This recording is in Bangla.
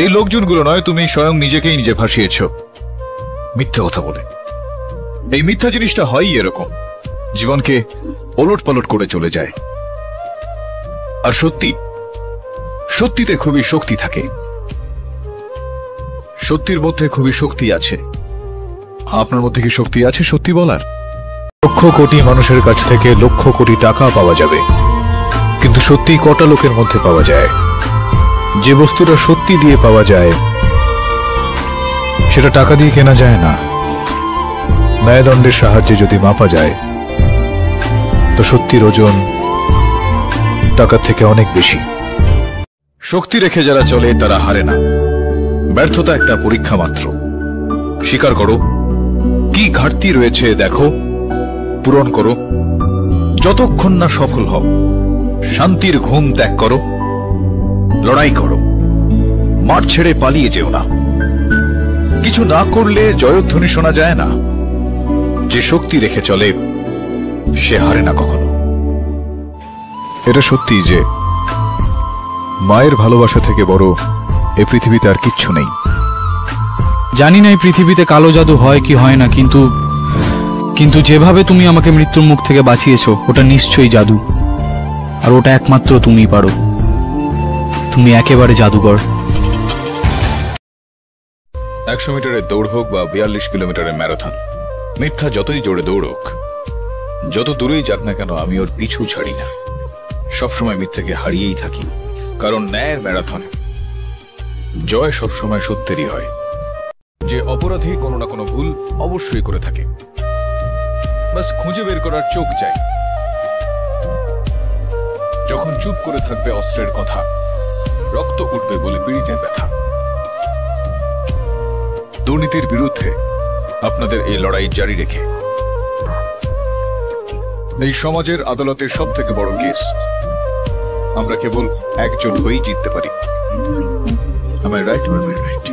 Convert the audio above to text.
এই লোকজনগুলো নয়, তুমি স্বয়ং নিজেকেই নিজে ভাসিয়েছ মিথ্যা কথা বলে। এই মিথ্যা জিনিসটা হয় এরকম, জীবনকে ওলট পালট করে চলে যায়। আর সত্যিতে খুবই শক্তি থাকে, সত্যির মধ্যে খুবই শক্তি আছে। আপনার মধ্যে কি শক্তি আছে সত্যি বলার? লক্ষ কোটি মানুষের কাছ থেকে লক্ষ কোটি টাকা পাওয়া যাবে, কিন্তু সত্যি কটা লোকের মধ্যে পাওয়া যায়? যে বস্তুটা সত্যি দিয়ে পাওয়া যায় সেটা টাকা দিয়ে কেনা যায় না। ন্যায়দণ্ডের সাহায্যে যদি মাপা যায় তো সত্যির ওজন টাকার থেকে অনেক বেশি। শক্তি রেখে যারা চলে তারা হারে না। ব্যর্থতা একটা পরীক্ষা মাত্র। স্বীকার করো, কি ঘাটতি রয়েছে দেখো, পূরণ করো। যতক্ষণ না সফল হও, শান্তির ঘুম ত্যাগ করো, লড়াই করো, মাঠ ছেড়ে পালিয়ে যেও না। কিছু না করলে জয়ধ্বনি শোনা যায় না। যে শক্তি রেখে চলে সে হারে না কখনো। এটা সত্যি যে মায়ের ভালোবাসা থেকে বড় এই পৃথিবীতে আর কিচ্ছু নেই। জানি না এই পৃথিবীতে কালো জাদু হয় কি হয় না, কিন্তু যেভাবে তুমি আমাকে মৃত্যুর মুখ থেকে বাঁচিয়েছো ওটা নিশ্চয়ই জাদু। আর ওটা একমাত্র তুমিই পারো। তুমি একেবারে জাদুকর। 100 মিটারের দৌড় হোক বা 42 কিলোমিটারের ম্যারাথন, মিথ্যা যতই জোরে দৌড়ক, যত দূরেই যাক না কেন, আমি ওর পিছু ছাড়ি না। সবসময় মিথ্যাকে হারিয়েই থাকি, কারণ ন্যায়ের ম্যারাথনে জয় সবসময় সত্যেরই হয়। যে অপরাধী কোনো না কোনো ভুল অবশ্যই করে থাকে, বাস খুঁজে বের করার চোখ চাই। যখন চুপ করে থাকবে অস্ত্রের কথা, রক্ত উঠবে বলে পীড়িতের ব্যথা। দুর্নীতির বিরুদ্ধে আপনাদের এই লড়াই জারি রেখে এই সমাজের আদালতের সব থেকে বড় কেস আমরা কেবল একজন হয়েই জিততে পারি। Am I right or am I right?